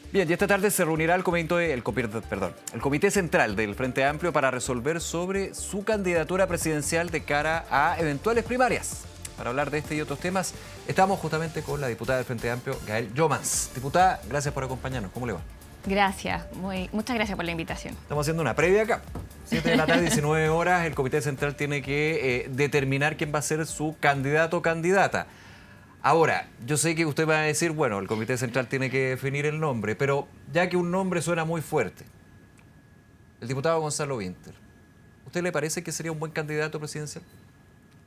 Bien, y esta tarde se reunirá el Comité Central del Frente Amplio para resolver sobre su candidatura presidencial de cara a eventuales primarias. Para hablar de este y otros temas, estamos justamente con la diputada del Frente Amplio, Gael Llomans. Diputada, gracias por acompañarnos. ¿Cómo le va? Gracias, muchas gracias por la invitación. Estamos haciendo una previa acá. 7 de la tarde, 19 horas, el Comité Central tiene que determinar quién va a ser su candidato o candidata. Ahora, yo sé que usted va a decir, bueno, el Comité Central tiene que definir el nombre, pero ya que un nombre suena muy fuerte, el diputado Gonzalo Winter, ¿usted le parece que sería un buen candidato presidencial?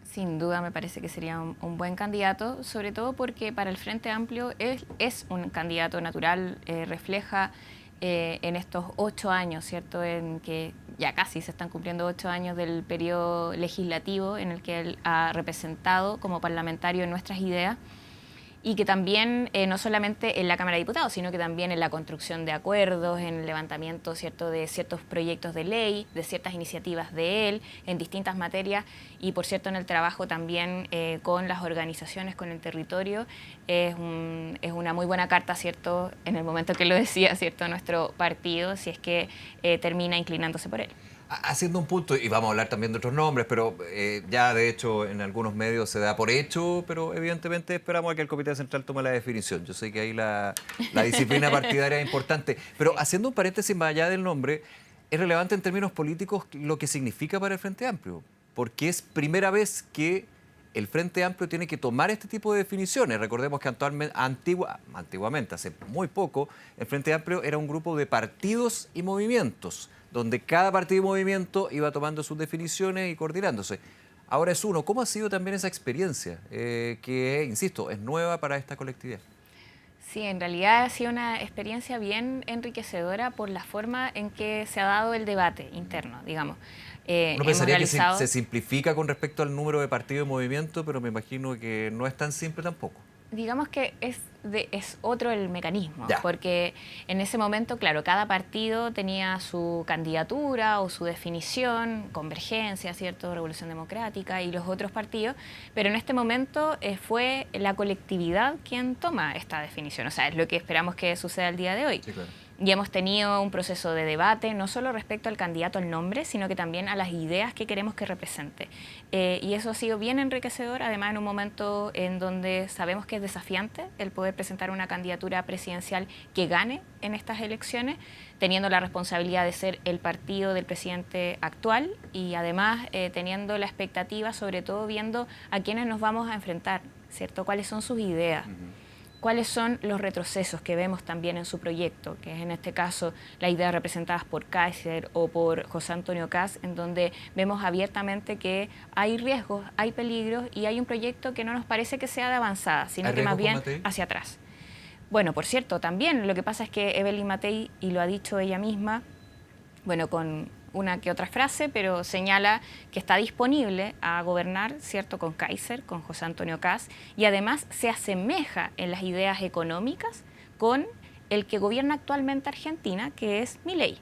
Sin duda me parece que sería un buen candidato, sobre todo porque para el Frente Amplio es un candidato natural, refleja en estos 8 años, ¿cierto?, en que ya casi se están cumpliendo 8 años del periodo legislativo en el que él ha representado como parlamentario en nuestras ideas, y que también no solamente en la Cámara de Diputados, sino que también en la construcción de acuerdos, en el levantamiento, ¿cierto?, de ciertos proyectos de ley, de ciertas iniciativas de él en distintas materias, y por cierto en el trabajo también con las organizaciones, con el territorio. Es una muy buena carta, ¿cierto?, en el momento que lo decía, ¿cierto?, nuestro partido, si es que termina inclinándose por él. Haciendo un punto, y vamos a hablar también de otros nombres, pero ya de hecho en algunos medios se da por hecho, pero evidentemente esperamos a que el Comité Central tome la definición. Yo sé que ahí la disciplina partidaria es importante, pero haciendo un paréntesis más allá del nombre, es relevante en términos políticos lo que significa para el Frente Amplio, porque es primera vez que el Frente Amplio tiene que tomar este tipo de definiciones. Recordemos que antiguamente, hace muy poco, el Frente Amplio era un grupo de partidos y movimientos, donde cada partido y movimiento iba tomando sus definiciones y coordinándose. Ahora es uno. ¿Cómo ha sido también esa experiencia? Que, insisto, es nueva para esta colectividad. Sí, en realidad ha sido una experiencia bien enriquecedora por la forma en que se ha dado el debate interno, digamos. Uno pensaría que se simplifica con respecto al número de partidos y movimientos, pero me imagino que no es tan simple tampoco. Digamos que es otro el mecanismo, Ya. porque en ese momento, claro, cada partido tenía su candidatura o su definición, Convergencia, ¿cierto?, Revolución Democrática y los otros partidos, pero en este momento fue la colectividad quien toma esta definición, o sea, es lo que esperamos que suceda el día de hoy. Sí, claro. Y hemos tenido un proceso de debate, no solo respecto al candidato al nombre, sino que también a las ideas que queremos que represente. Y eso ha sido bien enriquecedor, además en un momento en donde sabemos que es desafiante el poder presentar una candidatura presidencial que gane en estas elecciones, teniendo la responsabilidad de ser el partido del presidente actual y además teniendo la expectativa, sobre todo viendo a quiénes nos vamos a enfrentar, ¿cierto?, cuáles son sus ideas. ¿Cuáles son los retrocesos que vemos también en su proyecto? Que es en este caso la idea representadas por Kaiser o por José Antonio Kast, en donde vemos abiertamente que hay riesgos, hay peligros y hay un proyecto que no nos parece que sea de avanzada, sino que más bien hacia atrás. Bueno, por cierto, también lo que pasa es que Evelyn Matei, y lo ha dicho ella misma, bueno, con una que otra frase, pero señala que está disponible a gobernar, ¿cierto?, con Kaiser, con José Antonio Kast, y además se asemeja en las ideas económicas con el que gobierna actualmente Argentina, que es Milei,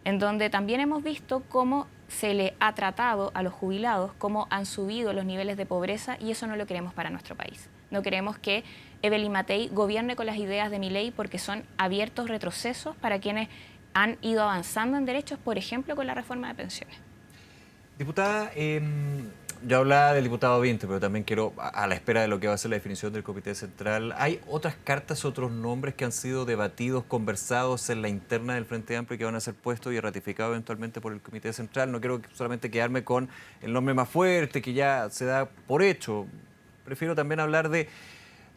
en donde también hemos visto cómo se le ha tratado a los jubilados, cómo han subido los niveles de pobreza, y eso no lo queremos para nuestro país. No queremos que Evelyn Matei gobierne con las ideas de Milei porque son abiertos retrocesos para quienes han ido avanzando en derechos, por ejemplo, con la reforma de pensiones. Diputada, yo hablaba del diputado Winter, pero también quiero, a la espera de lo que va a ser la definición del Comité Central, ¿hay otras cartas, otros nombres que han sido debatidos, conversados en la interna del Frente Amplio y que van a ser puestos y ratificados eventualmente por el Comité Central? No quiero solamente quedarme con el nombre más fuerte, que ya se da por hecho. Prefiero también hablar de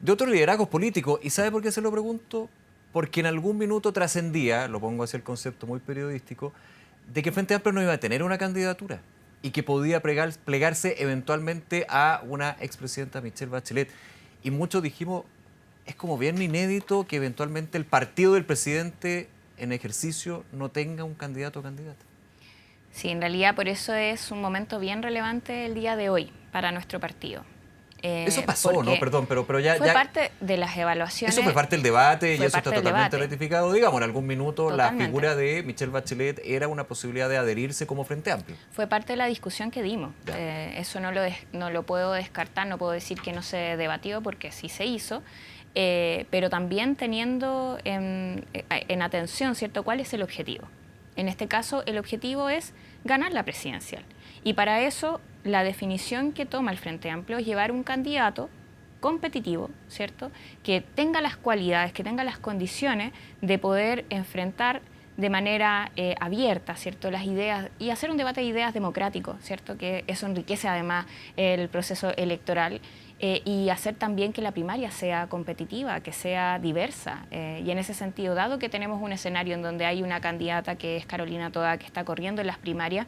otros liderazgos políticos. ¿Y sabe por qué se lo pregunto? Porque en algún minuto trascendía, lo pongo hacia el concepto muy periodístico, de que el Frente Amplio no iba a tener una candidatura y que podía plegarse eventualmente a una expresidenta, Michelle Bachelet. Y muchos dijimos, es como bien inédito que eventualmente el partido del presidente en ejercicio no tenga un candidato o candidata. Sí, en realidad por eso es un momento bien relevante el día de hoy para nuestro partido. Eso pasó, ¿no? Perdón, pero ya... Fue parte de las evaluaciones. Eso fue parte del debate y eso está totalmente debate. Ratificado. Digamos, en algún minuto Totalmente. La figura de Michelle Bachelet era una posibilidad de adherirse como Frente Amplio. Fue parte de la discusión que dimos. Eso no lo puedo descartar, no puedo decir que no se debatió porque sí se hizo. pero también teniendo en atención, ¿cierto?, cuál es el objetivo. En este caso, el objetivo es ganar la presidencial. Y para eso, la definición que toma el Frente Amplio es llevar un candidato competitivo, ¿cierto?, que tenga las cualidades, que tenga las condiciones de poder enfrentar de manera abierta, ¿cierto?, las ideas y hacer un debate de ideas democrático, ¿cierto?, que eso enriquece además el proceso electoral y hacer también que la primaria sea competitiva, que sea diversa. Y en ese sentido, dado que tenemos un escenario en donde hay una candidata que es Carolina Toa, que está corriendo en las primarias,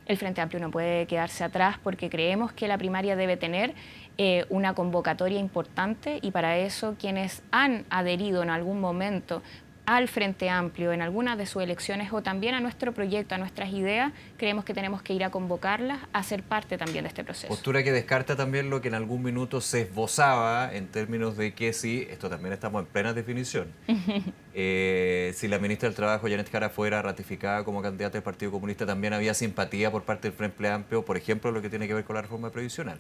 el Frente Amplio no puede quedarse atrás porque creemos que la primaria debe tener una convocatoria importante y para eso quienes han adherido en algún momento al Frente Amplio en algunas de sus elecciones o también a nuestro proyecto, a nuestras ideas, creemos que tenemos que ir a convocarlas a ser parte también de este proceso. Postura que descarta también lo que en algún minuto se esbozaba en términos de que sí, esto también estamos en plena definición. Si la ministra del Trabajo, Janet Jara, fuera ratificada como candidata del Partido Comunista, también había simpatía por parte del Frente Amplio, por ejemplo, lo que tiene que ver con la reforma previsional.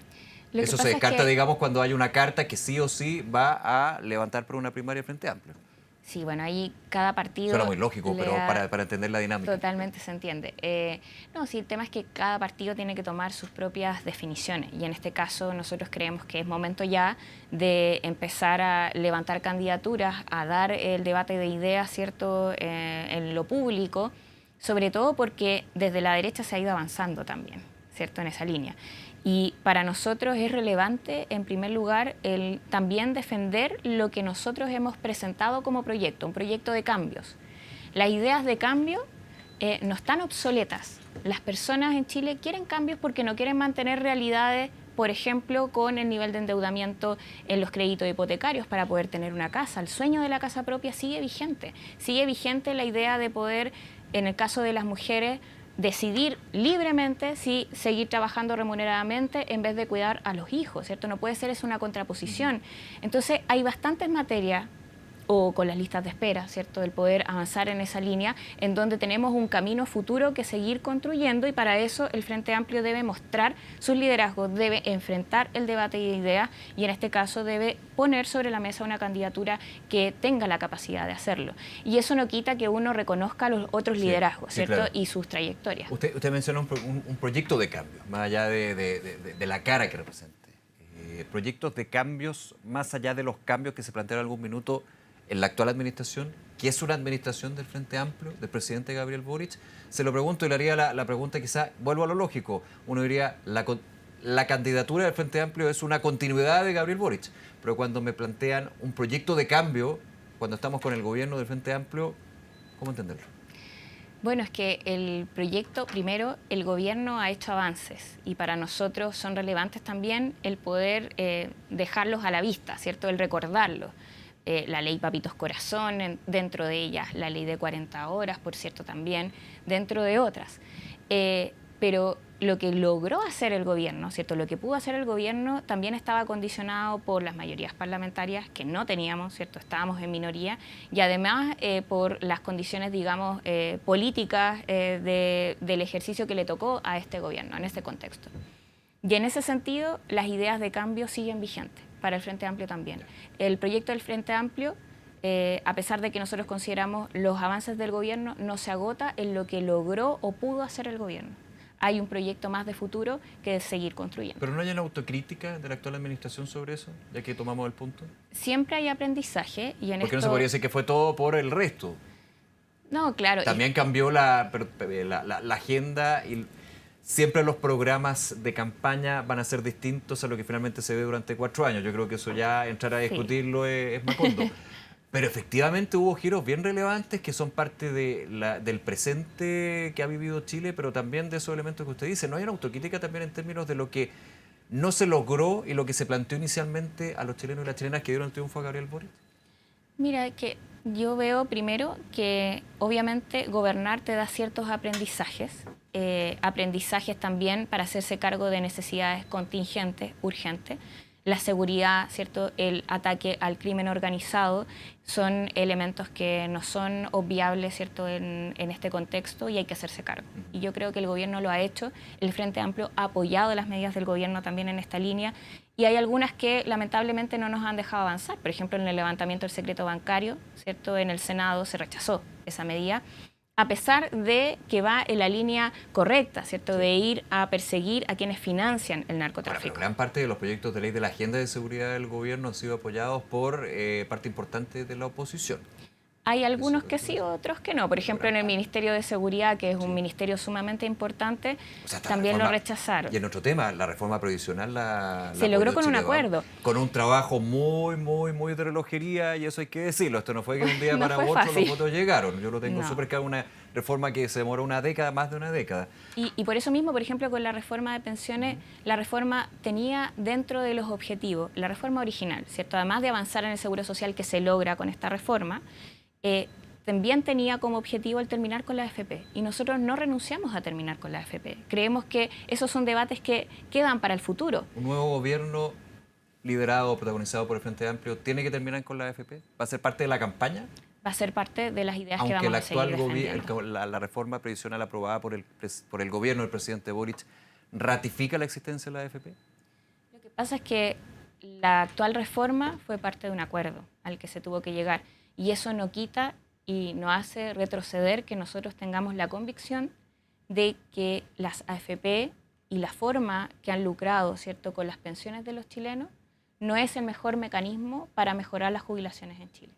Eso se descarta, digamos, cuando hay una carta que sí o sí va a levantar por una primaria del Frente Amplio. Sí, bueno, ahí cada partido... Suena muy lógico, pero para entender la dinámica. Totalmente se entiende. No, sí, el tema es que cada partido tiene que tomar sus propias definiciones y en este caso nosotros creemos que es momento ya de empezar a levantar candidaturas, a dar el debate de ideas, ¿cierto?, en lo público, sobre todo porque desde la derecha se ha ido avanzando también, ¿cierto?, en esa línea. Y para nosotros es relevante, en primer lugar, el también defender lo que nosotros hemos presentado como proyecto, un proyecto de cambios. Las ideas de cambio no están obsoletas. Las personas en Chile quieren cambios porque no quieren mantener realidades, por ejemplo, con el nivel de endeudamiento en los créditos hipotecarios para poder tener una casa. El sueño de la casa propia sigue vigente. Sigue vigente la idea de poder, en el caso de las mujeres, decidir libremente si seguir trabajando remuneradamente en vez de cuidar a los hijos, ¿cierto? No puede ser eso una contraposición. Entonces, hay bastantes materias, o con las listas de espera, ¿cierto?, del poder avanzar en esa línea, en donde tenemos un camino futuro que seguir construyendo y para eso el Frente Amplio debe mostrar sus liderazgos, debe enfrentar el debate de ideas y en este caso debe poner sobre la mesa una candidatura que tenga la capacidad de hacerlo. Y eso no quita que uno reconozca los otros liderazgos, ¿cierto?, claro, y sus trayectorias. Usted mencionó un proyecto de cambio, más allá de la cara que represente. Proyectos de cambios, más allá de los cambios que se plantearon en algún minuto en la actual administración, que es una administración del Frente Amplio, del presidente Gabriel Boric. Se lo pregunto y le haría la pregunta, quizá, vuelvo a lo lógico. Uno diría, la candidatura del Frente Amplio es una continuidad de Gabriel Boric, pero cuando me plantean un proyecto de cambio, cuando estamos con el gobierno del Frente Amplio, ¿cómo entenderlo? Bueno, es que el proyecto, primero, el gobierno ha hecho avances y para nosotros son relevantes también el poder dejarlos a la vista, ¿cierto?, el recordarlos. La ley Papitos Corazón, dentro de ellas, la ley de 40 horas, por cierto, también, dentro de otras. Pero lo que logró hacer el gobierno, ¿cierto?, lo que pudo hacer el gobierno también estaba condicionado por las mayorías parlamentarias que no teníamos, ¿cierto?, estábamos en minoría, y además por las condiciones, digamos, políticas del ejercicio que le tocó a este gobierno, en este contexto. Y en ese sentido, las ideas de cambio siguen vigentes. Para el Frente Amplio también. El proyecto del Frente Amplio, a pesar de que nosotros consideramos los avances del gobierno, no se agota en lo que logró o pudo hacer el gobierno. Hay un proyecto más de futuro que es seguir construyendo. ¿Pero no hay una autocrítica de la actual administración sobre eso, ya que tomamos el punto? Siempre hay aprendizaje y en Porque no se podría decir que fue todo por el resto. No, claro. También cambió la agenda y siempre los programas de campaña van a ser distintos a lo que finalmente se ve durante 4 años. Yo creo que eso ya entrar a discutirlo es macondo. Pero efectivamente hubo giros bien relevantes que son parte del presente que ha vivido Chile, pero también de esos elementos que usted dice. ¿No hay una autocrítica también en términos de lo que no se logró y lo que se planteó inicialmente a los chilenos y las chilenas que dieron el triunfo a Gabriel Boric? Mira, que yo veo primero que obviamente gobernar te da ciertos aprendizajes, aprendizajes también para hacerse cargo de necesidades contingentes, urgentes. La seguridad, ¿cierto?, el ataque al crimen organizado son elementos que no son obviables, ¿cierto?, en este contexto y hay que hacerse cargo. Y yo creo que el gobierno lo ha hecho, el Frente Amplio ha apoyado las medidas del gobierno también en esta línea y hay algunas que lamentablemente no nos han dejado avanzar. Por ejemplo, en el levantamiento del secreto bancario, ¿cierto? En el Senado se rechazó esa medida, a pesar de que va en la línea correcta, ¿cierto? Sí. De ir a perseguir a quienes financian el Ahora, narcotráfico. pero gran parte de los proyectos de ley de la agenda de seguridad del gobierno han sido apoyados por parte importante de la oposición. Hay algunos que sí, otros que no. Por ejemplo, en el parte. Ministerio de Seguridad, que es Sí. un ministerio sumamente importante, O sea, esta también lo reforma- rechazaron. Y en otro tema, la reforma provisional Se logró apoyó con un Chile Vamos, acuerdo. con un trabajo muy de relojería, y eso hay que decirlo. Esto no fue que de un día No para fue otro fácil. los votos llegaron. Yo lo tengo No. súper claro, una reforma que se demoró una década, más de una década. Y por eso mismo, por ejemplo, con la reforma de pensiones, la reforma tenía dentro de los objetivos, la reforma original, ¿cierto? Además de avanzar en el seguro social que se logra con esta reforma, también tenía como objetivo el terminar con la AFP. Y nosotros no renunciamos a terminar con la AFP. Creemos que esos son debates que quedan para el futuro. Un nuevo gobierno liderado, protagonizado por el Frente Amplio, ¿tiene que terminar con la AFP? ¿Va a ser parte de la campaña? Va a ser parte de las ideas que Aunque vamos a seguir defendiendo. la reforma previsional aprobada por el gobierno del presidente Boric ratifica la existencia de la AFP. Lo que pasa es que la actual reforma fue parte de un acuerdo al que se tuvo que llegar. Y eso no quita y no hace retroceder que nosotros tengamos la convicción de que las AFP y la forma que han lucrado, ¿cierto?, con las pensiones de los chilenos no es el mejor mecanismo para mejorar las jubilaciones en Chile.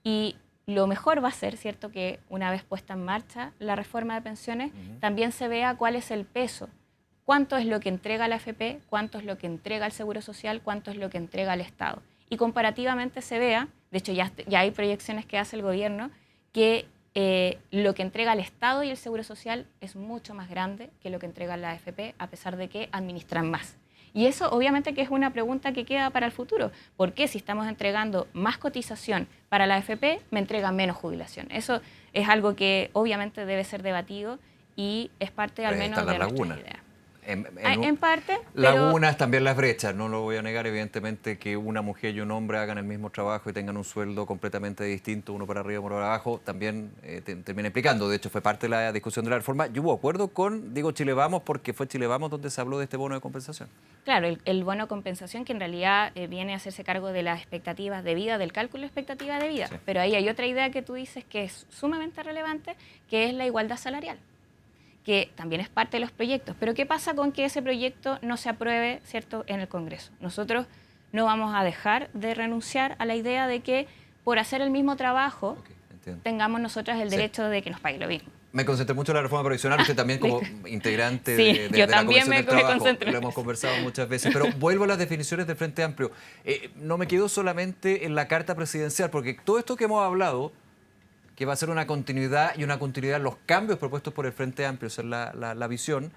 Y lo mejor va a ser, ¿cierto?, que una vez puesta en marcha la reforma de pensiones, también se vea cuál es el peso, cuánto es lo que entrega la AFP, cuánto es lo que entrega el Seguro Social, cuánto es lo que entrega el Estado. Y comparativamente se vea, de hecho ya hay proyecciones que hace el gobierno, que lo que entrega el Estado y el Seguro Social es mucho más grande que lo que entrega la AFP, a pesar de que administran más. Y eso obviamente que es una pregunta que queda para el futuro. ¿Por qué si estamos entregando más cotización para la AFP, me entregan menos jubilación? Eso es algo que obviamente debe ser debatido y es parte al menos de nuestras ideas. En parte, pero Lagunas, también las brechas, no lo voy a negar, evidentemente, que una mujer y un hombre hagan el mismo trabajo y tengan un sueldo completamente distinto, uno para arriba y uno para abajo, también termina implicando. De hecho, fue parte de la discusión de la reforma. Yo hubo acuerdo con, digo Chile Vamos, porque fue Chile Vamos donde se habló de este bono de compensación. Claro, el bono de compensación que en realidad viene a hacerse cargo de las expectativas de vida, del cálculo de expectativa de vida. Sí. Pero ahí hay otra idea que tú dices que es sumamente relevante, que es la igualdad salarial, que también es parte de los proyectos. Pero ¿qué pasa con que ese proyecto no se apruebe, ¿cierto?, en el Congreso? Nosotros no vamos a dejar de renunciar a la idea de que por hacer el mismo trabajo tengamos nosotras el derecho de que nos pague lo mismo. Me concentré mucho en la reforma provisional, usted también como integrante Sí, de yo la también Comisión del me Trabajo, concentré. lo hemos conversado muchas veces, pero vuelvo a las definiciones del Frente Amplio. No me quedo solamente en la carta presidencial, porque todo esto que hemos hablado, que va a ser una continuidad en los cambios propuestos por el Frente Amplio, esa es la visión,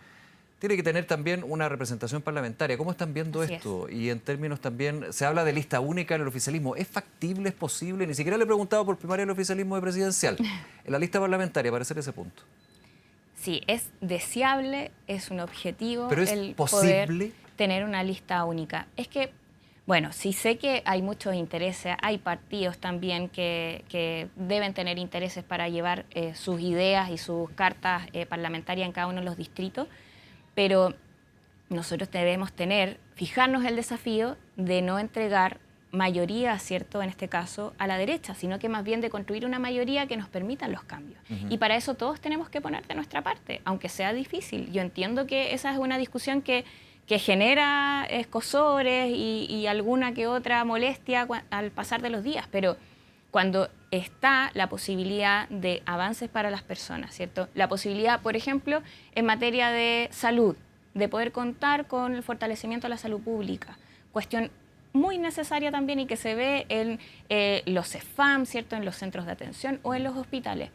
tiene que tener también una representación parlamentaria. ¿Cómo están viendo Así esto? Y en términos también, se habla de lista única en el oficialismo. ¿Es factible, es posible? Ni siquiera le he preguntado por primaria el oficialismo de presidencial. En la lista parlamentaria, para hacer ese punto. Sí, es deseable, es un objetivo ¿Pero es el posible poder tener una lista única. Es que, bueno, sí sé que hay muchos intereses, hay partidos también que deben tener intereses para llevar sus ideas y sus cartas parlamentarias en cada uno de los distritos, pero nosotros debemos fijarnos el desafío de no entregar mayoría, ¿cierto?, en este caso, a la derecha, sino que más bien de construir una mayoría que nos permita los cambios. Y para eso todos tenemos que poner de nuestra parte, aunque sea difícil. Yo entiendo que esa es una discusión que genera escozores y alguna que otra molestia al pasar de los días, pero cuando está la posibilidad de avances para las personas, ¿cierto? La posibilidad, por ejemplo, en materia de salud, de poder contar con el fortalecimiento de la salud pública, cuestión muy necesaria también y que se ve en los CEFAM, ¿cierto?, en los centros de atención o en los hospitales.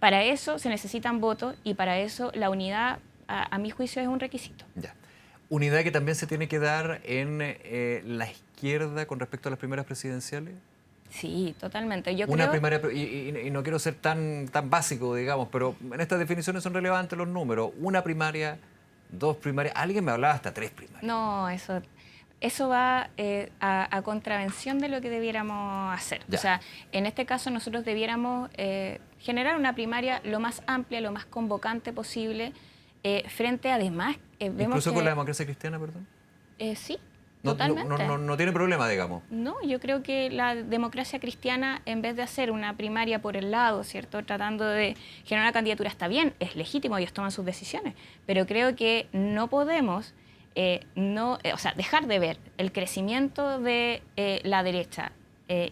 Para eso se necesitan votos y para eso la unidad, a mi juicio, es un requisito. Ya. Unidad que también se tiene que dar en la izquierda con respecto a las primeras presidenciales. Sí, totalmente. Yo Una creo... primaria, y no quiero ser tan básico, digamos, pero en estas definiciones son relevantes los números. Una primaria, dos primarias. Alguien me hablaba hasta tres primarias. No, eso va a contravención de lo que debiéramos hacer. Ya. O sea, en este caso nosotros debiéramos generar una primaria lo más amplia, lo más convocante posible, frente además... vemos Incluso que, con la democracia cristiana, perdón. sí, Totalmente. No tiene problema, digamos. No, yo creo que la democracia cristiana, en vez de hacer una primaria por el lado, ¿cierto?, tratando de generar una candidatura, está bien, es legítimo, ellos toman sus decisiones, pero creo que no podemos dejar de ver el crecimiento de la derecha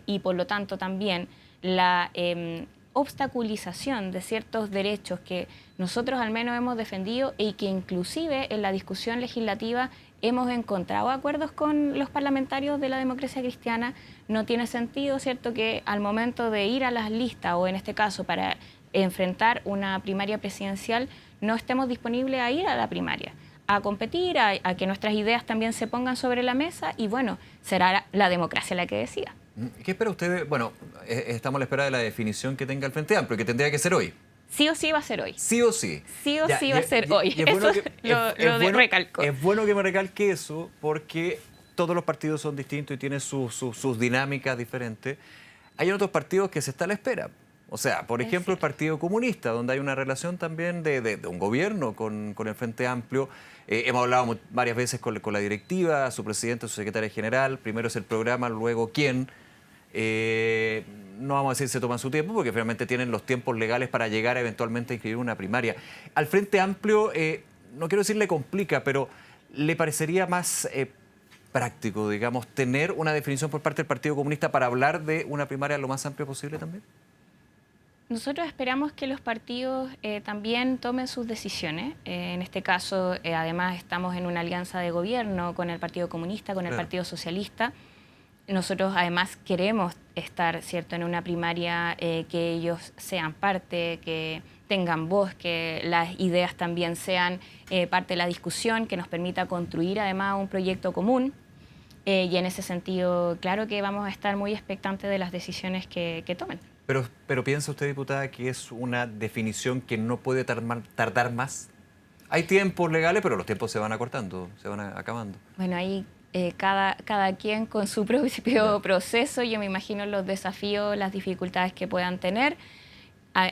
y por lo tanto también la obstaculización de ciertos derechos que nosotros al menos hemos defendido y que inclusive en la discusión legislativa hemos encontrado acuerdos con los parlamentarios de la democracia cristiana. No tiene sentido, ¿cierto?, que al momento de ir a las listas o en este caso para enfrentar una primaria presidencial no estemos disponibles a ir a la primaria, a competir, a que nuestras ideas también se pongan sobre la mesa y bueno, será la democracia la que decida. ¿Qué espera usted? Bueno, estamos a la espera de la definición que tenga el Frente Amplio, que tendría que ser hoy. Sí o sí va a ser hoy. Sí o sí. Sí o sí va a ser hoy. Eso lo recalco. Es bueno que me recalque eso porque todos los partidos son distintos y tienen sus dinámicas diferentes. Hay otros partidos que se está a la espera. O sea, por ejemplo, el Partido Comunista, donde hay una relación también de un gobierno con el Frente Amplio. Hemos hablado varias veces con la directiva, su presidente, su secretaria general. Primero es el programa, luego quién. No vamos a decir se toman su tiempo porque finalmente tienen los tiempos legales para llegar a eventualmente a inscribir una primaria. Al Frente Amplio, no quiero decir le complica, pero ¿le parecería más práctico, digamos, tener una definición por parte del Partido Comunista para hablar de una primaria lo más amplia posible también? Nosotros esperamos que los partidos también tomen sus decisiones. En este caso, además, estamos en una alianza de gobierno con el Partido Comunista, con el Partido Socialista. Nosotros además queremos estar, ¿cierto?, en una primaria que ellos sean parte, que tengan voz, que las ideas también sean parte de la discusión, que nos permita construir además un proyecto común. Y en ese sentido, claro que vamos a estar muy expectantes de las decisiones que tomen. Pero ¿piensa usted, diputada, que es una definición que no puede tardar más? Hay tiempos legales, pero los tiempos se van acortando, se van acabando. Bueno, ahí cada quien con su propio proceso. Yo me imagino los desafíos, las dificultades que puedan tener.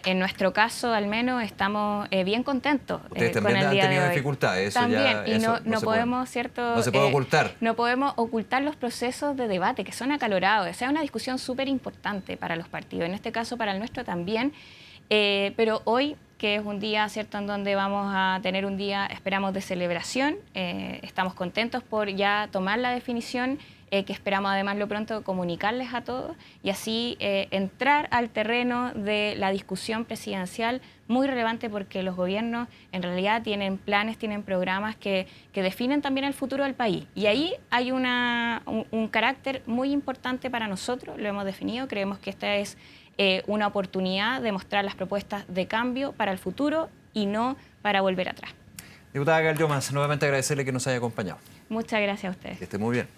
En nuestro caso, al menos, estamos bien contentos con el día de hoy. Ustedes también han tenido dificultades. También, y no podemos, ¿cierto? No se puede ocultar. No podemos ocultar los procesos de debate, que son acalorados. O sea, es una discusión súper importante para los partidos, en este caso para el nuestro también. Pero hoy, que es un día, ¿cierto?, en donde vamos a tener un día, esperamos, de celebración. Estamos contentos por ya tomar la definición, que esperamos además lo pronto comunicarles a todos y así entrar al terreno de la discusión presidencial, muy relevante porque los gobiernos en realidad tienen planes, tienen programas que definen también el futuro del país. Y ahí hay un carácter muy importante para nosotros, lo hemos definido, creemos que esta es una oportunidad de mostrar las propuestas de cambio para el futuro y no para volver atrás. Diputada Gael Llomas, nuevamente agradecerle que nos haya acompañado. Muchas gracias a ustedes. Que esté muy bien.